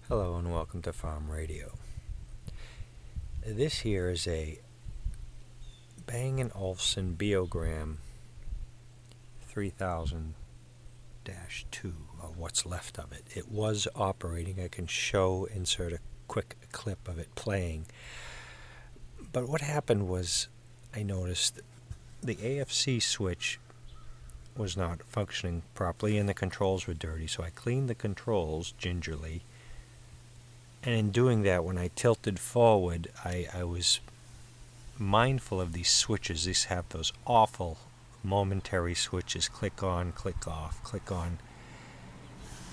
Hello and welcome to Farm Radio. This here is a Bang & Olufsen Beogram 3000-2, or what's left of it. It was operating. I can insert a quick clip of it playing. But what happened was I noticed the AFC switch was not functioning properly and the controls were dirty, so I cleaned the controls gingerly. And in doing that, when I tilted forward, I was mindful of these switches. These have those awful momentary switches, click on, click off, click on.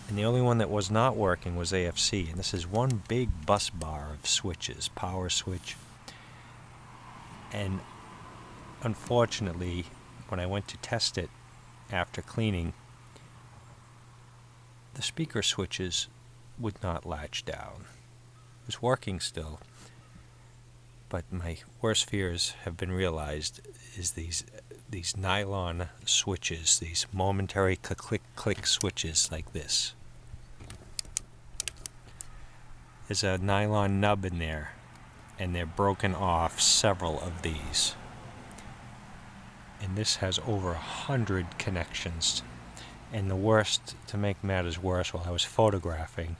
And the only one that was not working was AFC. And this is one big bus bar of switches, power switch. And unfortunately, when I went to test it after cleaning, the speaker switches would not latch down. It was working still, but my worst fears have been realized. Is these nylon switches, these momentary click switches like this. There's a nylon nub in there, and they're broken off, several of these. And this has over 100 connections. And the worst, to make matters worse, while I was photographing,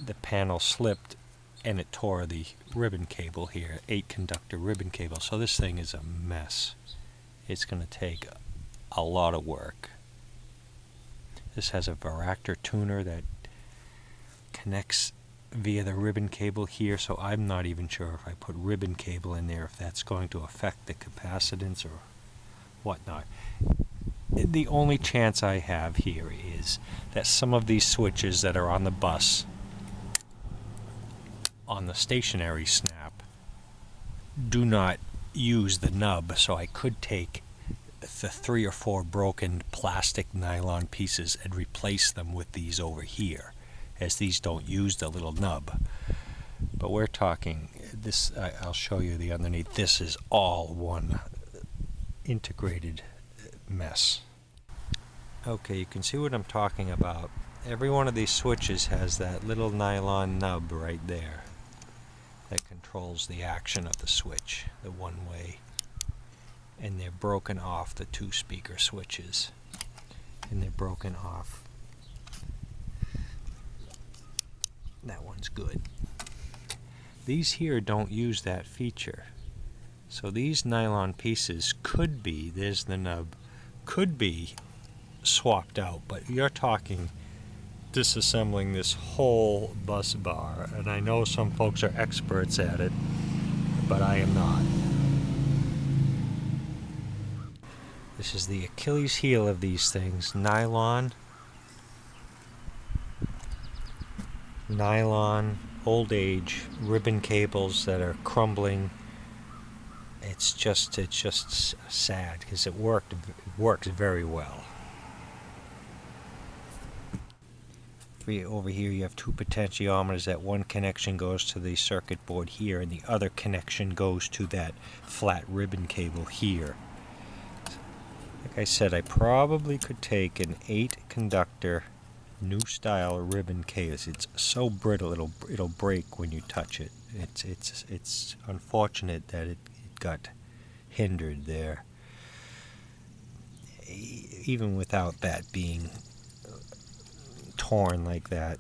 the panel slipped and it tore the ribbon cable here, 8 conductor ribbon cable. So this thing is a mess. It's going to take a lot of work. This has a varactor tuner that connects via the ribbon cable here, so I'm not even sure if I put ribbon cable in there, if that's going to affect the capacitance or whatnot. The only chance I have here is that some of these switches that are on the bus, on the stationary snap, do not use the nub, so I could take the 3 or 4 broken plastic nylon pieces and replace them with these over here, as these don't use the little nub. But we're talking this, I'll show you the underneath. This is all one integrated mess. Okay, you can see what I'm talking about. Every one of these switches has that little nylon nub right there that controls the action of the switch, the one way. And they're broken off, the 2 speaker switches. And they're broken off. That one's good. These here don't use that feature. So these nylon pieces could be, there's the nub, could be swapped out, but you're talking disassembling this whole bus bar, and I know some folks are experts at it, but I am not. This is the Achilles heel of these things. Nylon, old age, ribbon cables that are crumbling. It's just sad because it works very well. Over here you have 2 potentiometers. That one connection goes to the circuit board here, and the other connection goes to that flat ribbon cable here. Like I said, I probably could take an 8 conductor new style ribbon cable. It's so brittle it'll break when you touch it. It's unfortunate that it got hindered there. Even without that being torn like that,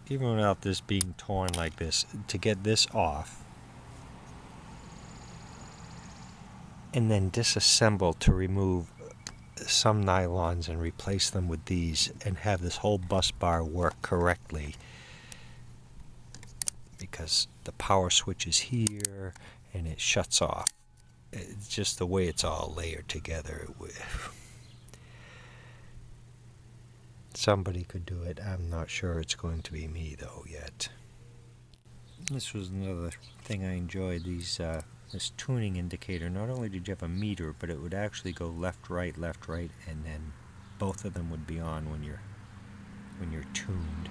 even without this being torn like this, to get this off and then disassemble to remove some nylons and replace them with these and have this whole bus bar work correctly, because the power switch is here and it shuts off. It's just the way it's all layered together. Somebody could do it. I'm not sure it's going to be me though yet. This was another thing I enjoyed. This tuning indicator. Not only did you have a meter, but it would actually go left, right, and then both of them would be on when you're tuned.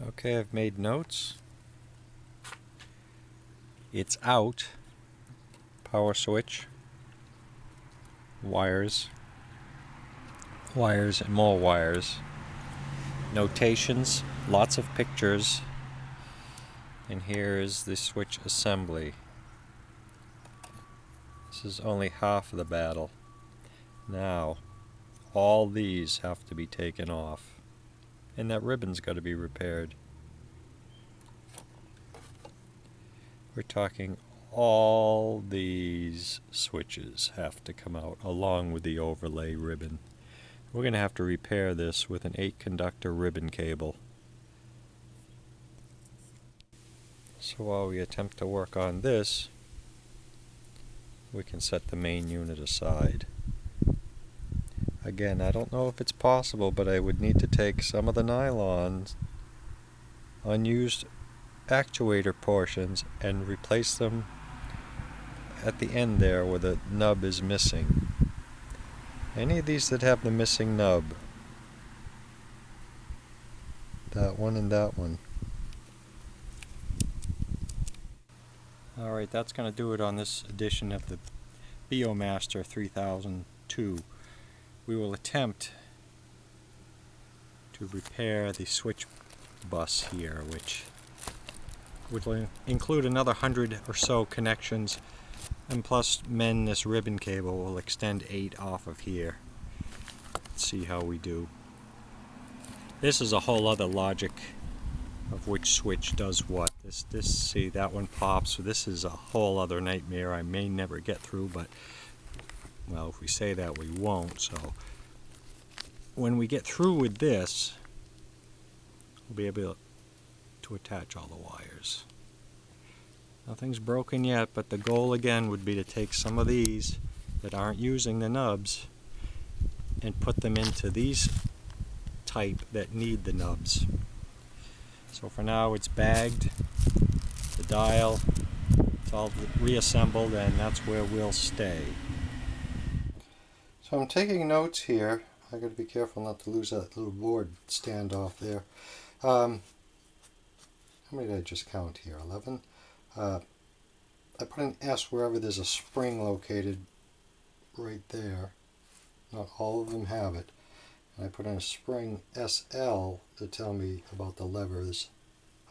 Okay, I've made notes. It's out. Power switch. wires, wires and more wires, notations, lots of pictures, and here is the switch assembly. This is only half of the battle. Now all these have to be taken off, and that ribbon's got to be repaired. We're talking all these switches have to come out along with the overlay ribbon. We're going to have to repair this with an 8 conductor ribbon cable. So while we attempt to work on this, we can set the main unit aside. Again, I don't know if it's possible, but I would need to take some of the nylon, unused actuator portions, and replace them at the end there where the nub is missing. Any of these that have the missing nub, that one and that one. Alright, that's going to do it on this edition of the Beomaster 3002. We will attempt to repair the switch bus here, which would include another 100 or so connections, and plus mend this ribbon cable. Will extend 8 off of here. Let's see how we do. This is a whole other logic of which switch does what. See, that one pops, so this is a whole other nightmare I may never get through, but well, if we say that, we won't. So when we get through with this, we'll be able to attach all the wires. Nothing's broken yet, but the goal again would be to take some of these that aren't using the nubs and put them into these type that need the nubs. So for now it's bagged, the dial, it's all reassembled, and that's where we'll stay. So I'm taking notes here. I got to be careful not to lose that little board standoff there. How many did I just count here? 11. I put an S wherever there's a spring located right there. Not all of them have it. And I put in a spring SL to tell me about the levers.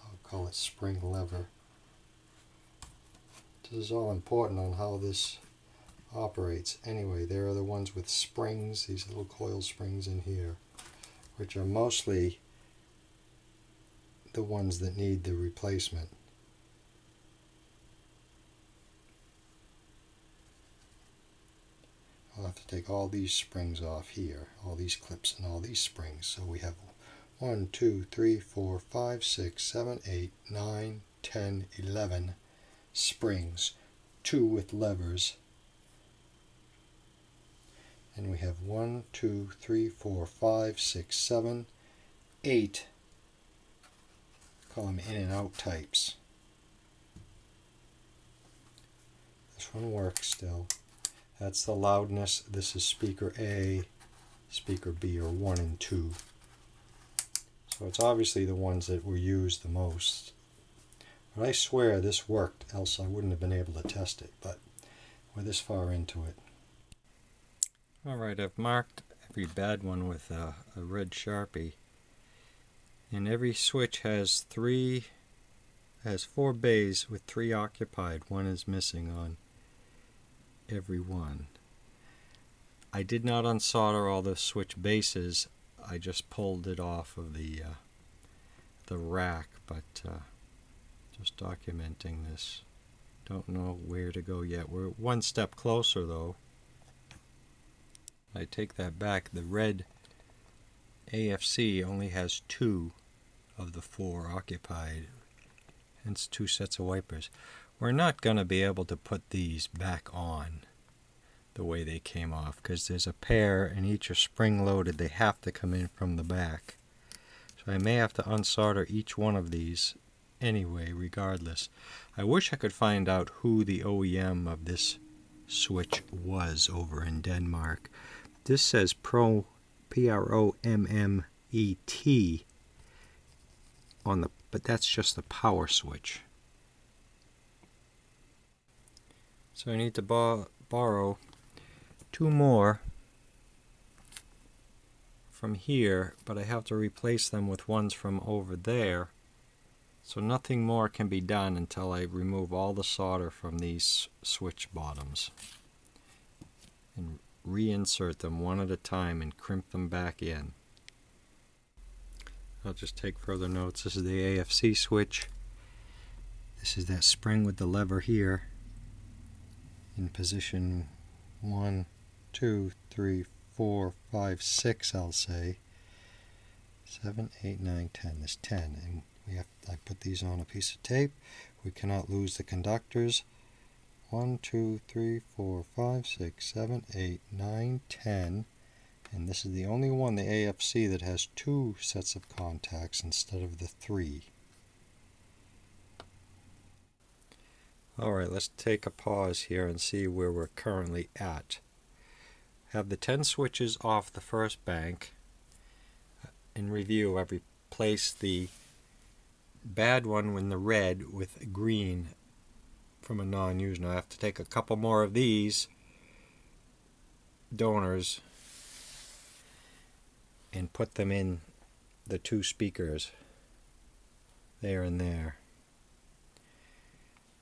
I'll call it spring lever. This is all important on how this operates. Anyway, there are the ones with springs, these little coil springs in here, which are mostly the ones that need the replacement. I'll have to take all these springs off here, all these clips and all these springs. So we have 1, 2, 3, 4, 5, 6, 7, 8, 9, 10, 11 springs, 2 with levers. And we have 1, 2, 3, 4, 5, 6, 7, 8, call them in and out types. This one works still. That's the loudness. This is speaker A, speaker B, or 1 and 2. So it's obviously the ones that were used the most. But I swear this worked, else I wouldn't have been able to test it, but we're this far into it. Alright, I've marked every bad one with a red Sharpie. And every switch has 4 bays with 3 occupied. 1 is missing on every one. I did not unsolder all the switch bases. I just pulled it off of the rack, but just documenting this. Don't know where to go yet. We're one step closer though. I take that back. The red AFC only has 2 of the 4 occupied, hence 2 sets of wipers. We're not going to be able to put these back on the way they came off, because there's a pair and each are spring loaded. They have to come in from the back. So I may have to unsolder each one of these anyway, regardless. I wish I could find out who the OEM of this switch was over in Denmark. This says P-R-O-M-M-E-T on the, but that's just the power switch. So I need to borrow two more from here, but I have to replace them with ones from over there. So nothing more can be done until I remove all the solder from these switch bottoms and reinsert them one at a time and crimp them back in. I'll just take further notes. This is the AFC switch. This is that spring with the lever here in position 1, 2, 3, 4, 5, 6, I'll say. 7, 8, 9, 10. There's 10. And I put these on a piece of tape. We cannot lose the conductors. 1, 2, 3, 4, 5, 6, 7, 8, 9, 10. And this is the only one, the AFC, that has 2 sets of contacts instead of the 3. Alright, let's take a pause here and see where we're currently at. Have the 10 switches off the first bank. In review, I've replaced the bad one in the red with green from a non-user. Now I have to take a couple more of these donors and put them in the 2 speakers there and there.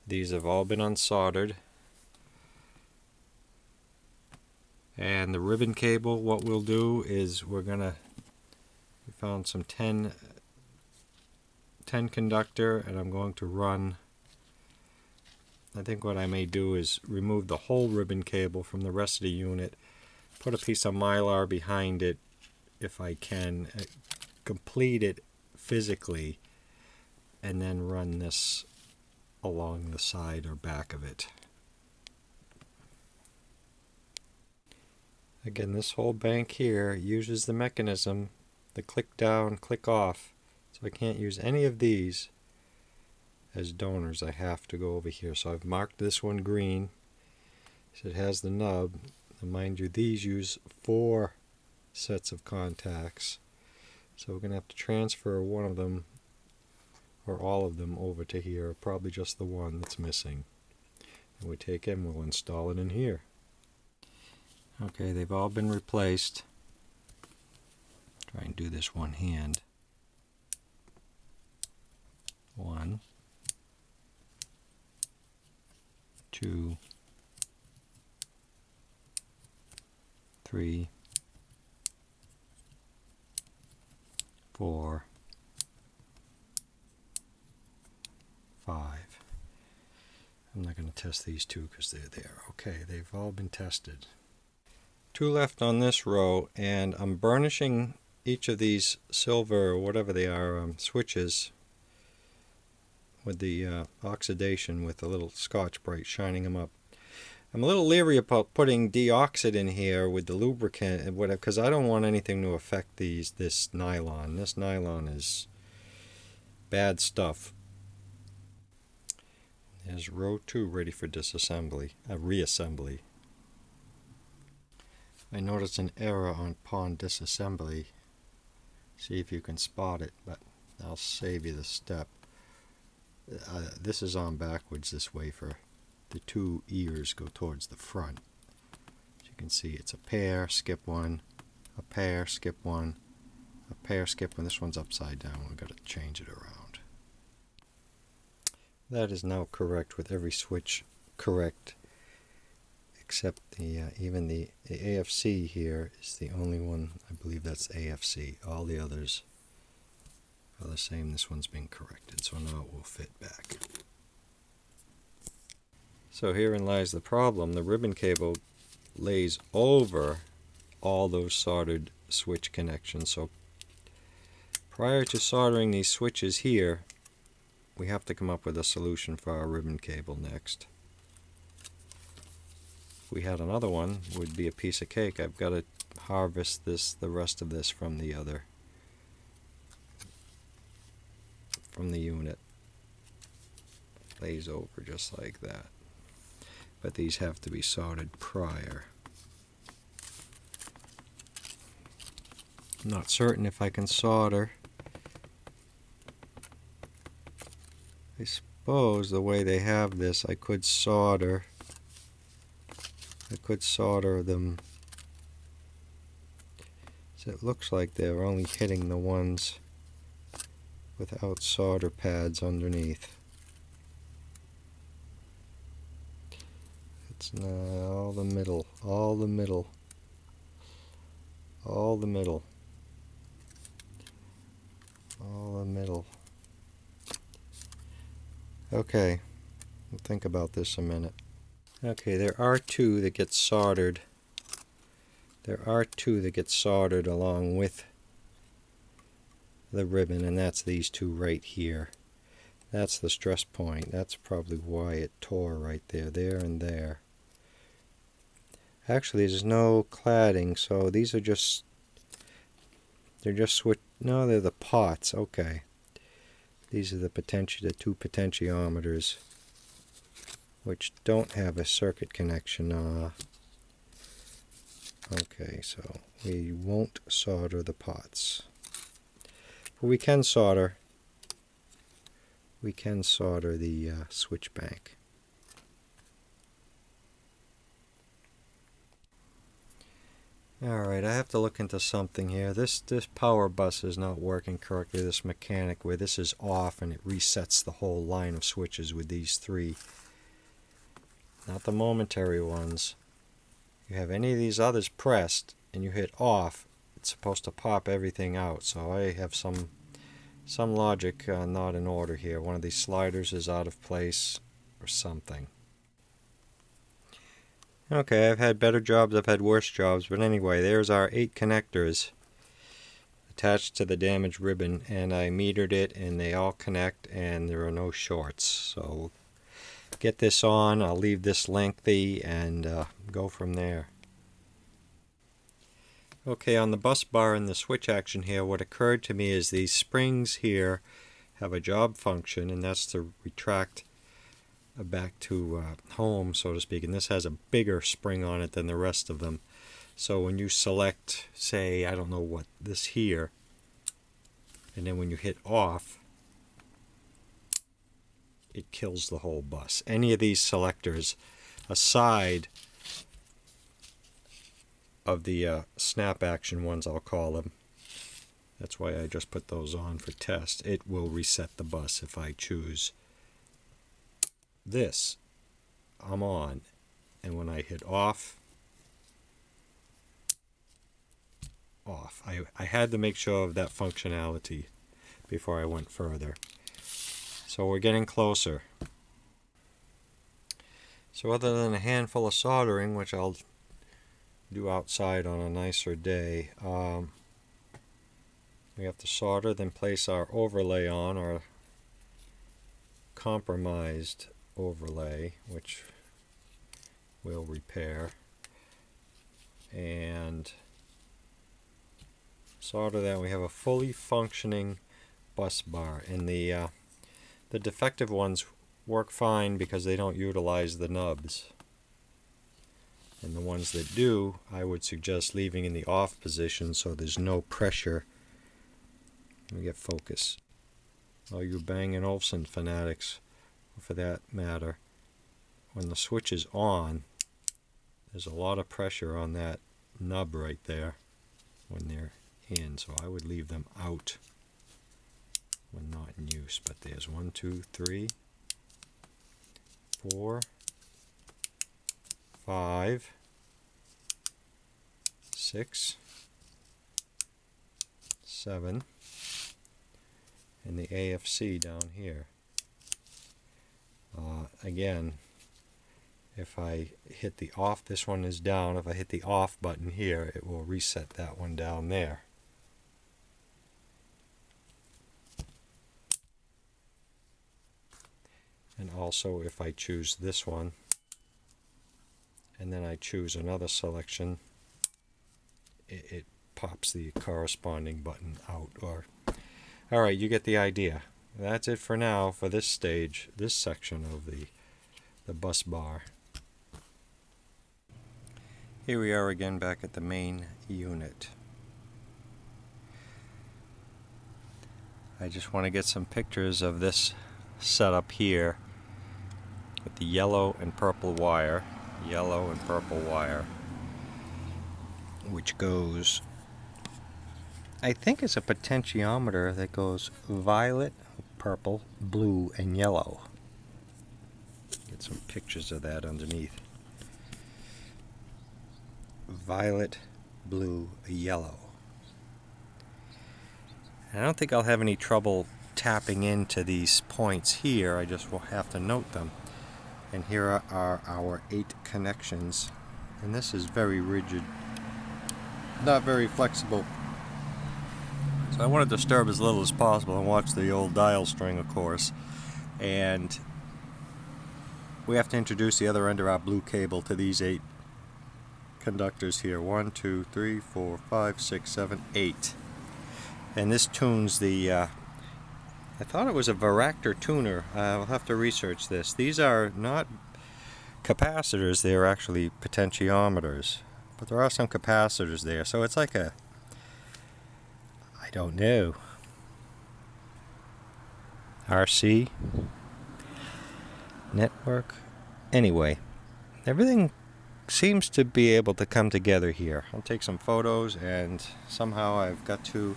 These have all been unsoldered. And the ribbon cable, what we'll do is we found some 10 conductor, and I'm going to run, I think what I may do is remove the whole ribbon cable from the rest of the unit, put a piece of Mylar behind it if I can, complete it physically, and then run this along the side or back of it. Again, this whole bank here uses the mechanism, the click down, click off. So I can't use any of these as donors. I have to go over here. So I've marked this one green. So it has the nub. And mind you, these use 4 sets of contacts. So we're going to have to transfer one of them or all of them over to here. Probably just the one that's missing. And we take it and we'll install it in here. Okay, they've all been replaced. Try and do this one hand. 1, 2, 3, 4, 5. I'm not going to test these 2 because they're there. Okay, they've all been tested. 2 left on this row, and I'm burnishing each of these silver or whatever they are switches with the oxidation with a little Scotch-Brite, shining them up. I'm a little leery about putting deoxit in here with the lubricant and whatever, because I don't want anything to affect this nylon. This nylon is bad stuff. There's row 2 ready for disassembly, reassembly. I noticed an error on pawn disassembly. See if you can spot it, but I'll save you the step. This is on backwards this way for the 2 ears go towards the front. As you can see, it's a pair, skip 1, a pair, skip 1, a pair, skip 1. This one's upside down. We've got to change it around. That is now correct with every switch correct, except even the AFC here is the only one. I believe that's AFC. All the others are the same. This one's been corrected, so now it will fit back. So herein lies the problem. The ribbon cable lays over all those soldered switch connections. So prior to soldering these switches here, we have to come up with a solution for our ribbon cable next. If we had another one, it would be a piece of cake. I've got to harvest the rest of this from the unit. Lays over just like that. But these have to be soldered prior. I'm not certain if I can solder. I suppose the way they have this, I could solder I could solder them. So it looks like they're only hitting the ones without solder pads underneath. It's not all the middle, all the middle, all the middle, all the middle. Okay, we'll think about this a minute. Okay, there are two that get soldered. There are two that get soldered along with the ribbon, and that's these two right here. That's the stress point. That's probably why it tore right there, there and there. Actually, there's no cladding, so these are just, they're just switch. No, they're the pots. Okay. These are the two potentiometers, which don't have a circuit connection. Okay, so we won't solder the pots. But we can solder the switch bank. Alright, I have to look into something here. This power bus is not working correctly, this mechanic, where this is off and it resets the whole line of switches with these three. Not the momentary ones. You have any of these others pressed and you hit off, it's supposed to pop everything out. So I have some logic not in order here. One of these sliders is out of place or something. Okay, I've had better jobs, I've had worse jobs, but anyway, there's our 8 connectors attached to the damaged ribbon, and I metered it and they all connect and there are no shorts. So get this on, I'll leave this lengthy and go from there. Okay, on the bus bar and the switch action here, what occurred to me is these springs here have a job function, and that's to retract back to home, so to speak, and this has a bigger spring on it than the rest of them. So when you select, say, I don't know what, this here, and then when you hit off, it kills the whole bus. Any of these selectors, aside of the snap action ones, I'll call them, that's why I just put those on for test, it will reset the bus if I choose this. I'm on, and when I hit off, I had to make sure of that functionality before I went further. So we're getting closer. So other than a handful of soldering, which I'll do outside on a nicer day, we have to solder, then place our overlay on, our compromised overlay, which we'll repair, and solder that. We have a fully functioning bus bar, and the defective ones work fine because they don't utilize the nubs, and the ones that do, I would suggest leaving in the off position so there's no pressure. Let me get focus. All you Bang & Olufsen fanatics, for that matter, when the switch is on, there's a lot of pressure on that nub right there when they're in, so I would leave them out when not in use. But there's 1, 2, 3, 4, 5, 6, 7, and the AFC down here. Again, if I hit the off, this one is down. If I hit the off button here, it will reset that one down there. And also if I choose this one, and then I choose another selection, it pops the corresponding button out. Alright, you get the idea. That's it for now for this stage, this section of the bus bar. Here we are again back at the main unit. I just want to get some pictures of this setup here with the yellow and purple wire. yellow and purple wire, which goes, I think it's a potentiometer that goes violet, purple, blue, and yellow. Get some pictures of that underneath. Violet, blue, yellow. I don't think I'll have any trouble tapping into these points here. I just will have to note them. And here are our 8 connections. And this is very rigid, not very flexible. So I want to disturb as little as possible and watch the old dial string, of course. And we have to introduce the other end of our blue cable to these 8 conductors here. 1, 2, 3, 4, 5, 6, 7, 8. And this tunes the, I thought it was a varactor tuner. I'll have to research this. These are not capacitors, they are actually potentiometers. But there are some capacitors there, so it's like a, I don't know, RC network. Anyway, everything seems to be able to come together here. I'll take some photos, and somehow I've got to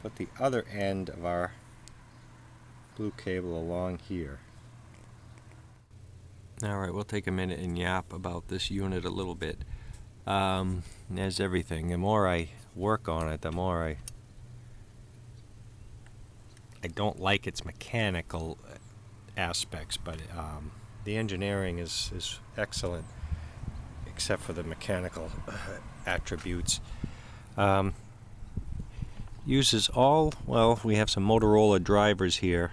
put the other end of our blue cable along here. Alright, we'll take a minute and yap about this unit a little bit. As everything, the more I work on it, the more I don't like its mechanical aspects, but the engineering is excellent, except for the mechanical attributes. Uses all, well, we have some Motorola drivers here.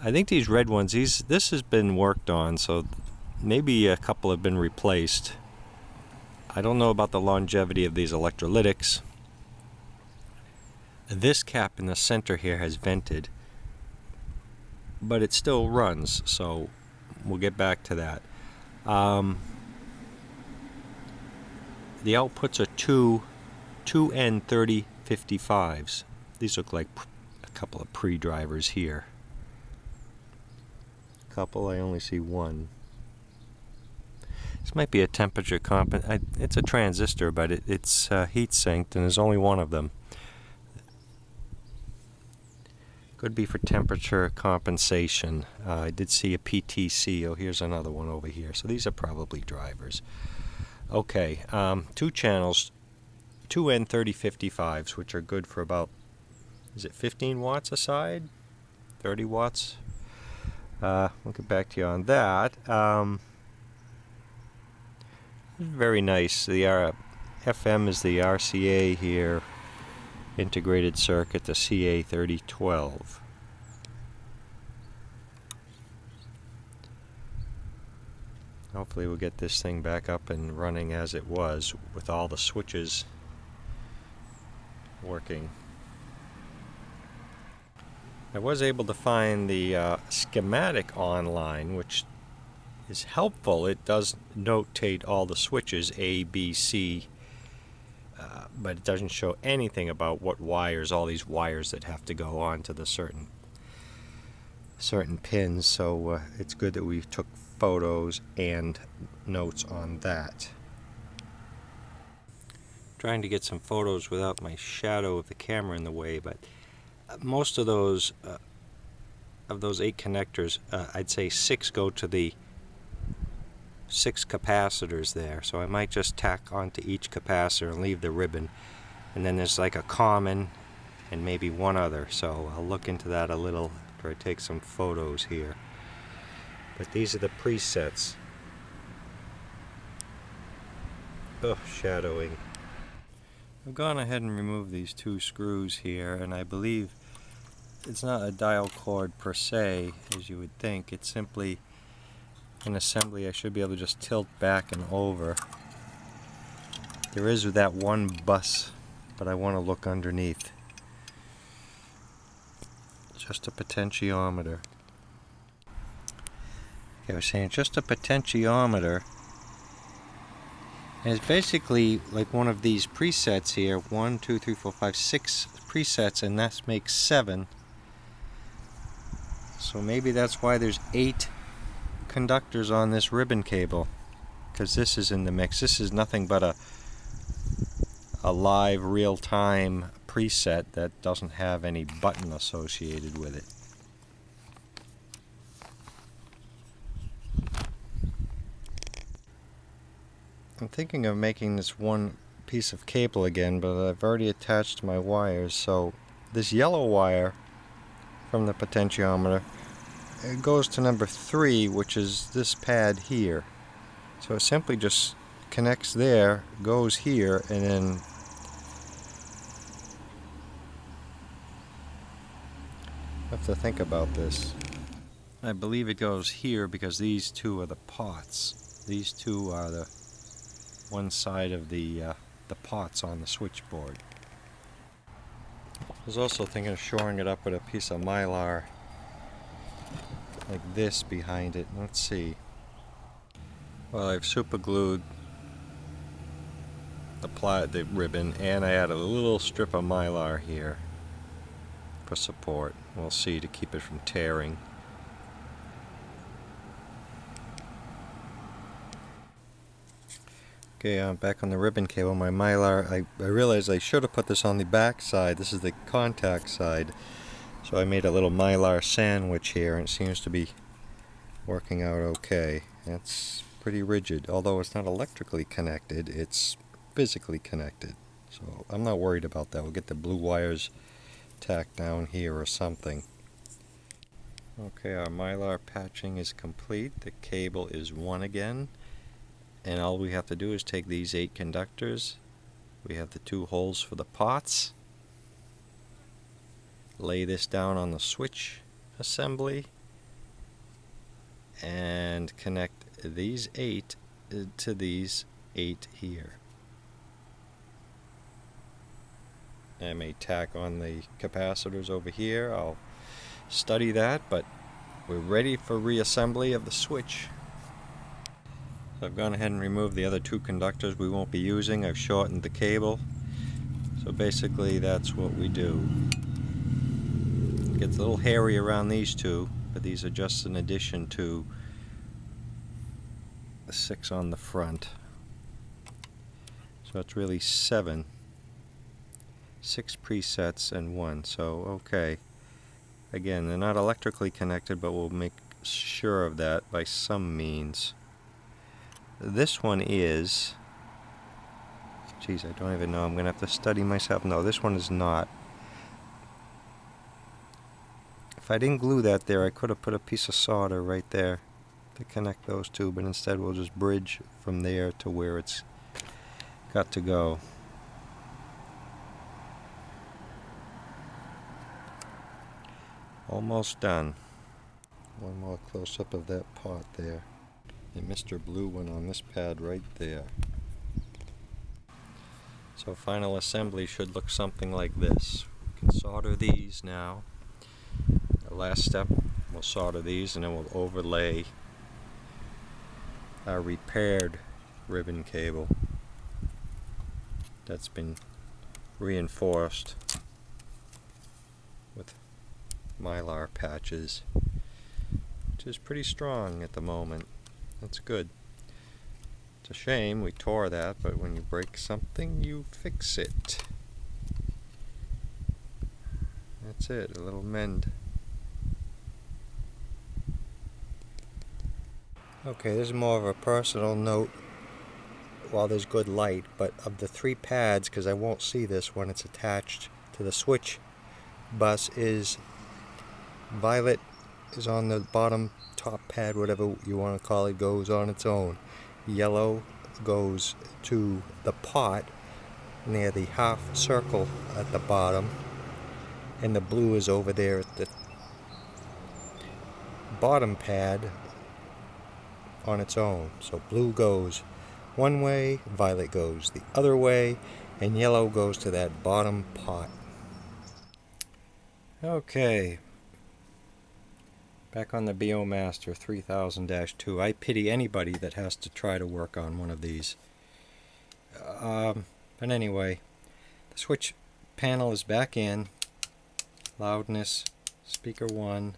I think these red ones, this has been worked on, so maybe a couple have been replaced. I don't know about the longevity of these electrolytics. This cap in the center here has vented, but it still runs, so we'll get back to that. The outputs are two N3055s. These look like a couple of pre-drivers here. Couple, I only see one. This might be a temperature it's a transistor, but it's heat sinked, and there's only one of them. Could be for temperature compensation. I did see a PTC. Oh, here's another one over here. So these are probably drivers. Okay, 2 channels, 2 N3055s, which are good for about, is it 15 watts a side? 30 watts? We'll get back to you on that. Very nice. The FM is the RCA here, integrated circuit, the CA3012. Hopefully we'll get this thing back up and running as it was, with all the switches working. I was able to find the schematic online, which is helpful. It does notate all the switches, A, B, C, but it doesn't show anything about what wires, all these wires that have to go on to the certain pins. So it's good that we took photos and notes on that. Trying to get some photos without my shadow of the camera in the way, but most of those 8 connectors, I'd say 6 go to the 6 capacitors there, so I might just tack onto each capacitor and leave the ribbon, and then there's like a common and maybe one other, so I'll look into that a little after I take some photos here. But these are the presets. Oh, shadowing. I've gone ahead and removed these 2 screws here, and I believe it's not a dial cord per se, as you would think. It's simply an assembly I should be able to just tilt back and over. There is that one bus, but I want to look underneath. Just a potentiometer. Okay, I was saying just a potentiometer. And it's basically like one of these presets here. 1, 2, 3, 4, 5, 6 presets, and that makes 7. So maybe that's why there's 8 conductors on this ribbon cable, because this is in the mix. This is nothing but a live real-time preset that doesn't have any button associated with it. I'm thinking of making this one piece of cable again, but I've already attached my wires. So this yellow wire from the potentiometer, it goes to number 3, which is this pad here. So it simply just connects there, goes here, and then I have to think about this. I believe it goes here because these two are the pots. These two are the one side of the pots on the switchboard. I was also thinking of shoring it up with a piece of Mylar like this behind it. Let's see. Well, I've super glued the ribbon, and I added a little strip of Mylar here for support. We'll see, to keep it from tearing. Okay, I'm back on the ribbon cable. My Mylar, I realized I should have put this on the back side. This is the contact side. So I made a little Mylar sandwich here, and it seems to be working out okay. It's pretty rigid. Although it's not electrically connected, it's physically connected. So I'm not worried about that. We'll get the blue wires tacked down here or something. Okay, our Mylar patching is complete. The cable is one again. And all we have to do is take these 8 conductors. We have the 2 holes for the pots. Lay this down on the switch assembly. And connect these 8 to these 8 here. I may tack on the capacitors over here. I'll study that, but we're ready for reassembly of the switch. So I've gone ahead and removed the other 2 conductors we won't be using. I've shortened the cable. So basically that's what we do. It gets a little hairy around these 2, but these are just an addition to the 6 on the front. So it's really 7. 6 presets and 1. So okay. Again, they're not electrically connected, but we'll make sure of that by some means. This one is... Geez, I don't even know. I'm going to have to study myself. No, this one is not. If I didn't glue that there, I could have put a piece of solder right there to connect those 2, but instead we'll just bridge from there to where it's got to go. Almost done. One more close-up of that pot there. And Mr. Blue went on this pad right there. So final assembly should look something like this. We can solder these now. The last step, we'll solder these and then we'll overlay our repaired ribbon cable that's been reinforced with Mylar patches, which is pretty strong at the moment. That's good. It's a shame we tore that, but when you break something, you fix it. That's it, a little mend. Okay, this is more of a personal note while there's good light, but of the 3 pads, because I won't see this when it's attached to the switch bus, is violet is on the bottom top pad, whatever you want to call it, goes on its own. Yellow goes to the pot near the half circle at the bottom, and the blue is over there at the bottom pad on its own. So blue goes one way, violet goes the other way, and yellow goes to that bottom pot. Okay. Back on the Beomaster 3000-2. I pity anybody that has to try to work on one of these. But anyway, the switch panel is back in. Loudness, speaker 1,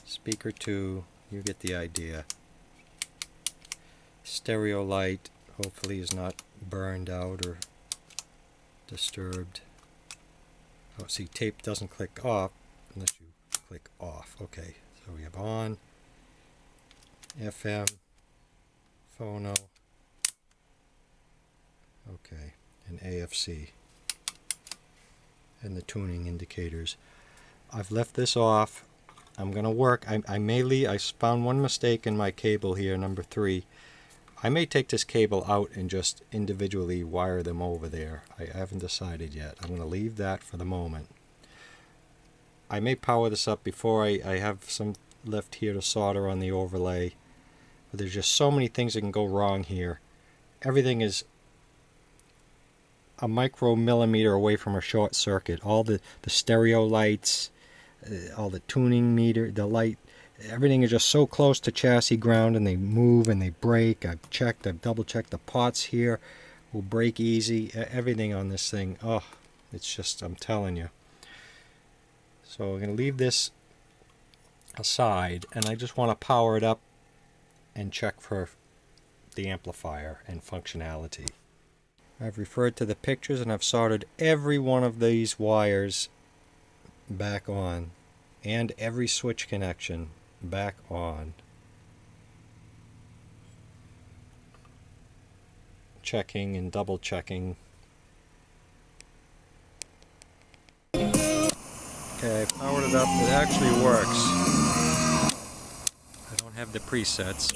speaker 2. You get the idea. Stereo light hopefully is not burned out or disturbed. Oh, see, tape doesn't click off unless you click off. Okay, so we have on, FM, phono, okay, and AFC, and the tuning indicators. I've left this off. I'm going to work. I found one mistake in my cable here, number 3. I may take this cable out and just individually wire them over there. I haven't decided yet. I'm going to leave that for the moment. I may power this up before I have some left here to solder on the overlay. But there's just so many things that can go wrong here. Everything is a micromillimeter away from a short circuit. All the stereo lights, all the tuning meter, the light, everything is just so close to chassis ground, and they move and they break. I've double checked the pots here will break easy. Everything on this thing, oh, it's just, I'm telling you. So we're going to leave this aside, and I just want to power it up and check for the amplifier and functionality. I've referred to the pictures, and I've soldered every one of these wires back on, and every switch connection back on. Checking and double checking. Okay, I powered it up. It actually works. I don't have the presets.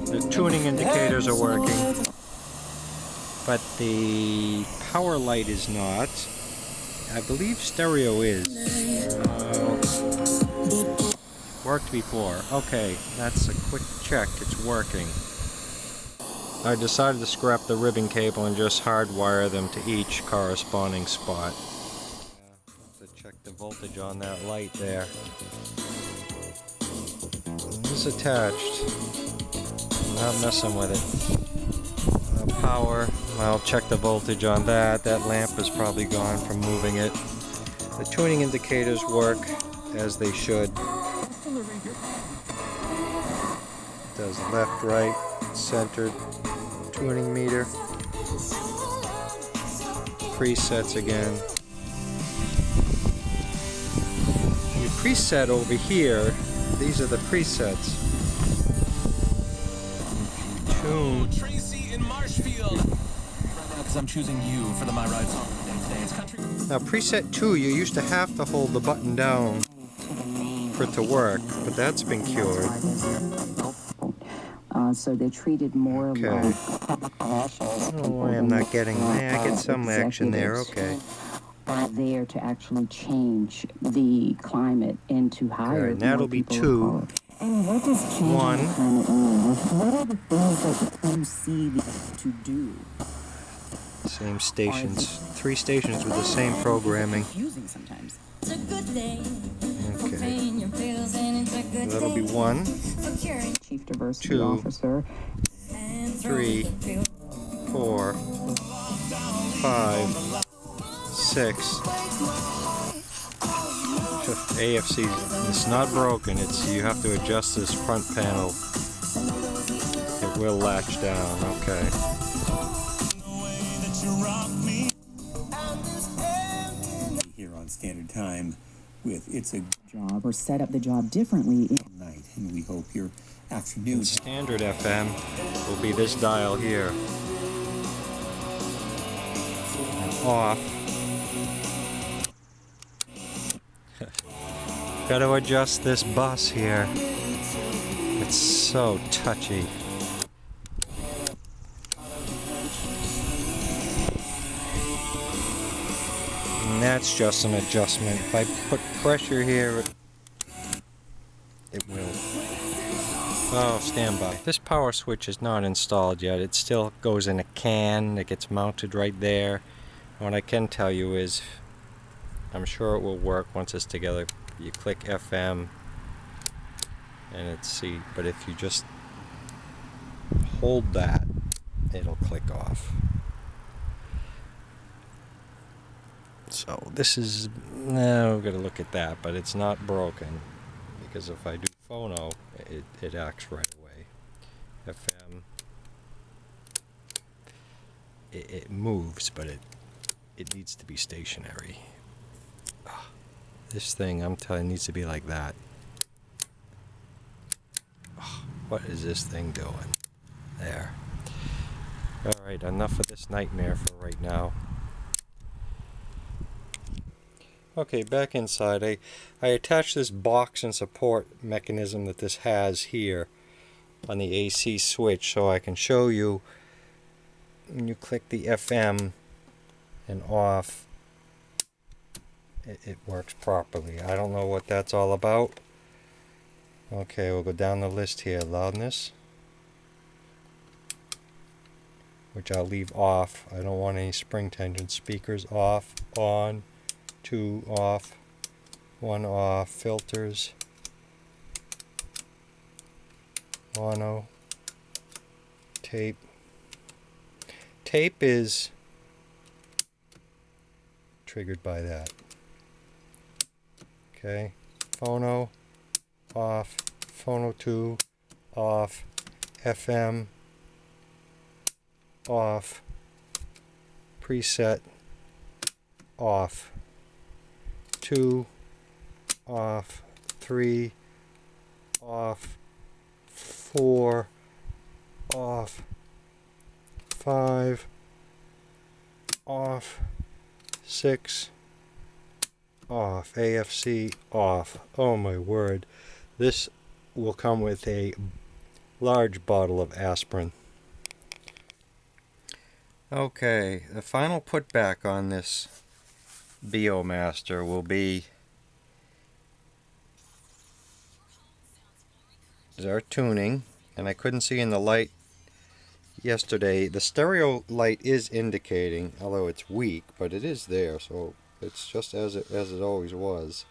The tuning indicators are working, but the power light is not. I believe stereo is. Worked before. Okay, that's a quick check. It's working. I decided to scrap the ribbon cable and just hardwire them to each corresponding spot. Have to check the voltage on that light there. It's attached. I'm not messing with it. Power. I'll check the voltage on that. That lamp is probably gone from moving it. The tuning indicators work as they should. It does left, right, centered, tuning meter. Presets again. Your preset over here, these are the presets. Tune. I'm choosing you for the My Ride song today. It's country. Now preset 2, you used to have to hold the button down for it to work, but that's been cured. So they're treated more Okay. like... Oh, why I'm not getting... I get some action there, okay. Are there to actually change the climate into higher... And that'll be 2. And what does changing 1. the climate mean? What are the things that you see to do? Same stations. 3 stations with the same programming. Confusing sometimes. Okay. That'll be 1. Chief Diversity 2. Officer. 3. 4. 5. 6. AFC, it's not broken. You have to adjust this front panel. It will latch down. Okay. Here on Standard Time with It's a Job or set up the job differently. Night, and we hope your afternoon. Standard FM will be this dial here. And off. Got to adjust this bus here. It's so touchy. And that's just an adjustment. If I put pressure here, it will. Oh, stand by. This power switch is not installed yet. It still goes in a can. It gets mounted right there. What I can tell you is, I'm sure it will work once it's together. You click FM and it's C, but if you just hold that, it'll click off. So this is, no, we're going to look at that, but it's not broken, because if I do phono, it acts right away. FM. It moves, but it needs to be stationary. This thing, I'm telling you, needs to be like that. What is this thing doing? There. Alright, enough of this nightmare for right now. Okay, back inside. I attached this box and support mechanism that this has here on the AC switch so I can show you when you click the FM and off, it works properly. I don't know what that's all about. Okay, we'll go down the list here. Loudness, which I'll leave off. I don't want any spring tension. Speakers off, on, 2 off, 1 off. Filters, mono, tape. Tape is triggered by that. Okay, phono, off, phono 2, off, FM, off, preset, off, 2, off, 3, off, 4, off, 5, off, 6, off, AFC off. Oh my word. This will come with a large bottle of aspirin. Okay, the final put back on this Beomaster will be our tuning, and I couldn't see in the light yesterday. The stereo light is indicating, although it's weak, but it is there, so it's just as it always was.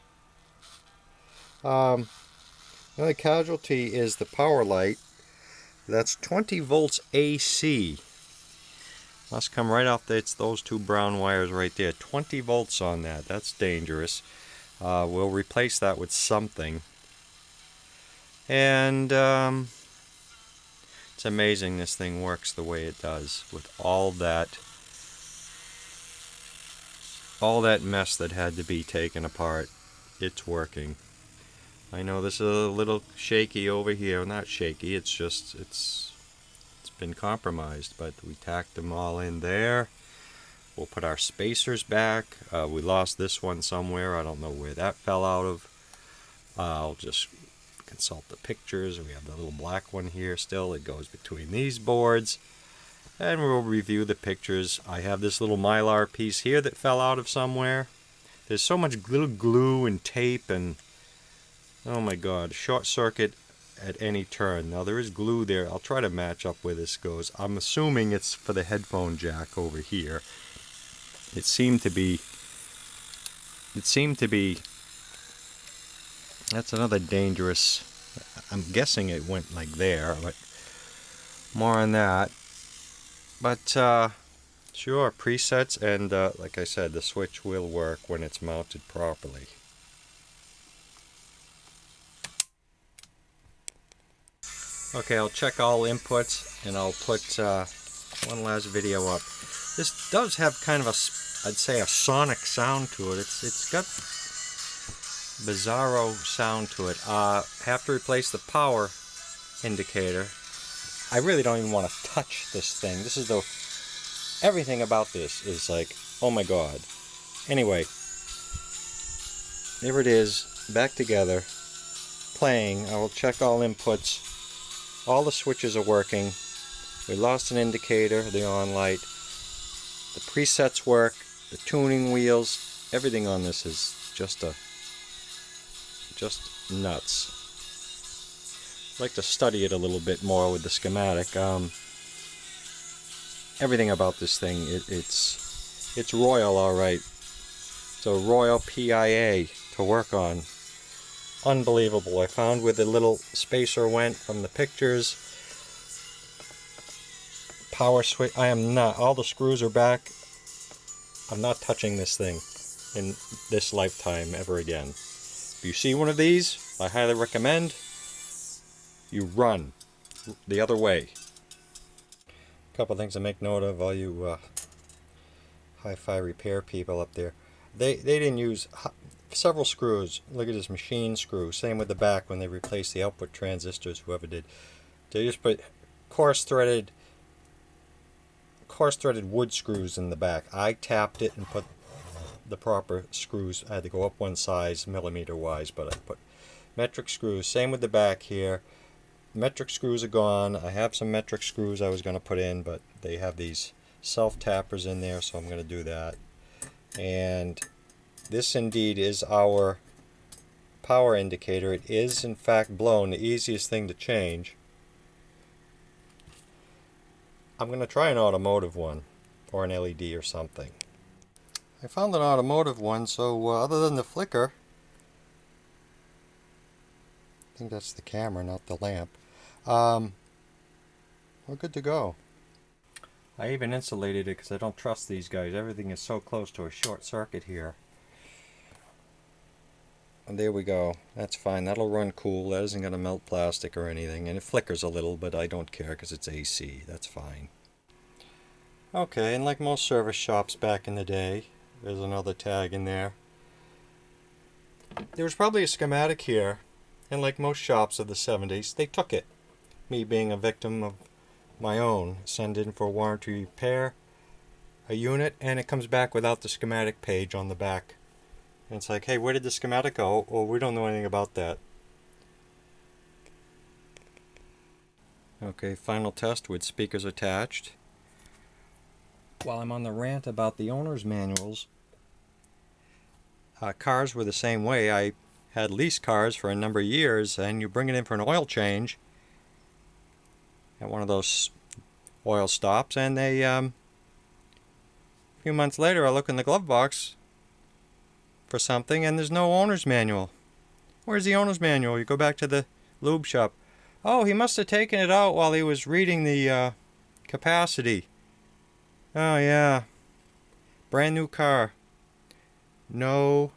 The only casualty is the power light. That's 20 volts AC. Must come right off it's those 2 brown wires right there. 20 volts on that. That's dangerous. We'll replace that with something. And it's amazing this thing works the way it does with all that mess that had to be taken apart. It's working. I know this is a little shaky over here. Not shaky, it's just it's been compromised, but we tacked them all in there. We'll put our spacers back. We lost this one somewhere. I don't know where that fell out of. I'll just consult the pictures. We have the little black one here still. It goes between these boards. And we'll review the pictures. I have this little mylar piece here that fell out of somewhere. There's so much little glue and tape and oh my god, short circuit at any turn. Now there is glue there. I'll try to match up where this goes. I'm assuming it's for the headphone jack over here. It seemed to be, that's another dangerous, I'm guessing it went like there, but more on that. But sure, presets, and like I said, the switch will work when it's mounted properly. Okay, I'll check all inputs and I'll put one last video up. This does have kind of I'd say a sonic sound to it. It's got bizarro sound to it. Have to replace the power indicator. I really don't even want to touch this thing. This is everything about this is like, oh my god. Anyway, there it is, back together, playing. I will check all inputs. All the switches are working. We lost an indicator, the on light. The presets work, the tuning wheels, everything on this is just nuts. I'd like to study it a little bit more with the schematic. Everything about this thing, it's royal, all right. It's a royal PIA to work on. Unbelievable. I found where the little spacer went from the pictures. Power switch. I am not. All the screws are back. I'm not touching this thing in this lifetime ever again. If you see one of these, I highly recommend you run. the other way. A couple things to make note of, all you hi-fi repair people up there. They didn't use several screws. Look at this machine screw. Same with the back when they replaced the output transistors, whoever did. They just put coarse threaded wood screws in the back. I tapped it and put the proper screws. I had to go up one size millimeter wise, but I put metric screws. Same with the back here. Metric screws are gone. I have some metric screws I was going to put in, but they have these self tappers in there, so I'm going to do that. And this indeed is our power indicator. It is in fact blown, the easiest thing to change. I'm going to try an automotive one or an LED or something. I found an automotive one, so other than the flicker, I think that's the camera, not the lamp, we're good to go. I even insulated it because I don't trust these guys. Everything is so close to a short circuit here. And there we go. That's fine. That'll run cool. That isn't going to melt plastic or anything. And it flickers a little, but I don't care because it's AC. That's fine. Okay, and like most service shops back in the day, there's another tag in there. There was probably a schematic here, and like most shops of the 70s, they took it. Me being a victim of my own, send in for warranty repair, a unit, and it comes back without the schematic page on the back. And it's like, hey, where did the schematic go? Well, we don't know anything about that. Okay, final test with speakers attached. While I'm on the rant about the owner's manuals, cars were the same way. I had leased cars for a number of years, and you bring it in for an oil change at one of those oil stops, and they, a few months later, I look in the glove box for something, and there's no owner's manual. Where's the owner's manual? You go back to the lube shop. Oh, he must have taken it out while he was reading the capacity. Oh, yeah. Brand new car. No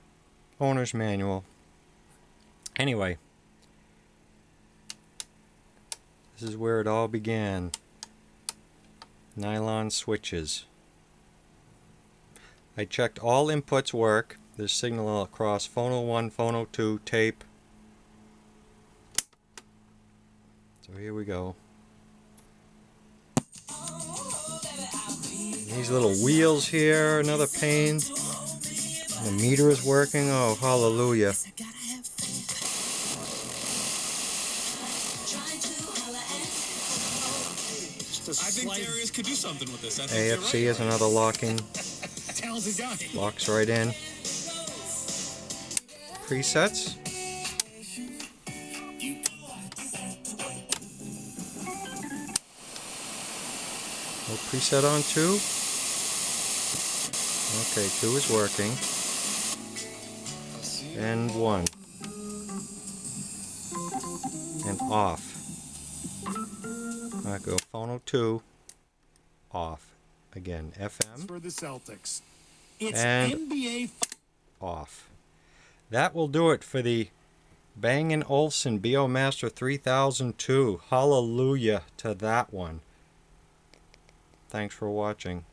owner's manual. Anyway, this is where it all began. Nylon switches. I checked all inputs work. There's signal across phono 1, phono 2, tape. So here we go. These little wheels here, another pain. The meter is working. Oh, hallelujah. I think Darius could do something with this. AFC is another locking. Talented guy. Locks right in. Presets. No preset on 2. Okay, 2 is working. And 1. And off. I go phono 2. Off. Again, FM. For the Celtics. It's And NBA off. That will do it for the Bang & Olufsen Beomaster 3002. Hallelujah to that one. Thanks for watching.